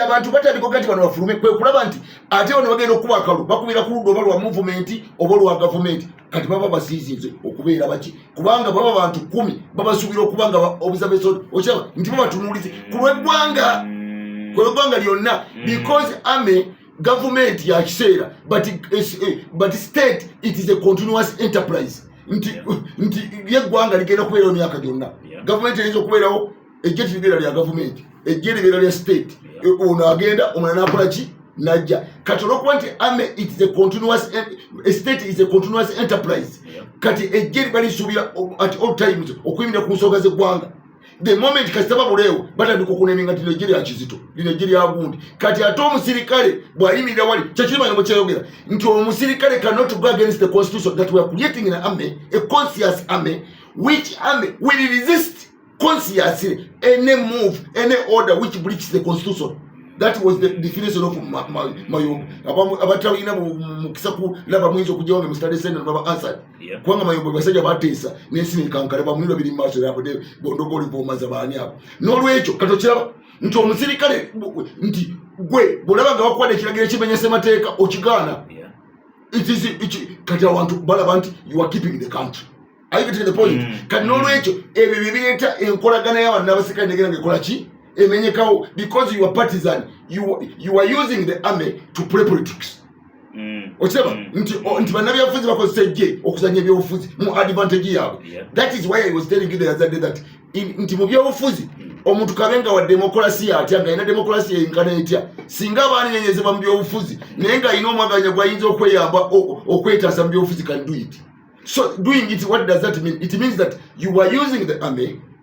abantu batandika okati bano bafulume kwe kulaba nti ate ono bagenda okuba akalu bakubira ku ludda oba lwa movement oba lwa government kati baba basiizinze okubeera baki kubanga baba bantu 10 babasuubira okuba nga observation okyaba nti babatunuulize ku lw'eggwanga lyonna because government ya kiseera but state it is a continuous enterprise nti yeggwanga ligenda kubeerawo emyaka gyonna government eyinza okubeerawo ejje tigera lya government ejje libeera lya state ono agenda omulala nakola ki najja kati olwokuba nti it is a continuous state is a continuous enterprise kati ejje liba lisuubira at all times okuyimira ku nsonga z'eggwanga the moment kasitaba buleewo batandika okuneminga ti ejje lya Kizito lino ejje lya Gundi kati ate omusirikale bw'ayimirira wali kyekirimanyi bwe kyayogera nti omusirikale cannot go against the constitution that we are creating an army, a conscious army, which army will resist consciously any move, any order which breaches the constitution. That was the definition of Mayombo. Abatawina mukisaku laba mwinzo kujawa mstari sena baba answer. Kwanga Mayombo basajja batesa nesi nikankale ba mwino bili maso yabo de bondogoli bomaza bani hapo. Nolwecho katochera nti omusirikale nti gwe bolabanga bakwade kiragire kimenyese mateeka okigana. It is kati abantu balaba nti you are keeping the country. Are you getting the point? Kati nolwecho ebyo bibireta enkolagana y'abantu n'abasirikale negera ngekola ki? Because you are partisan, you are using the army to play politics. Ocheba nti banabyafuzi bakozesa ejje okuzanya ebyobufuzi mu advantage yabwe. That is why I was telling you the other day that nti mu byobufuzi omuntu kabenga wa demokrasi atya ina demokrasi enkana etya singa abani nyenyezebwa mu byobufuzi naye nga ina omwaganya gwayinza okweyamba okwetaasa mu byobufuzi can do it. So doing it, what does that mean? It means that you are using the army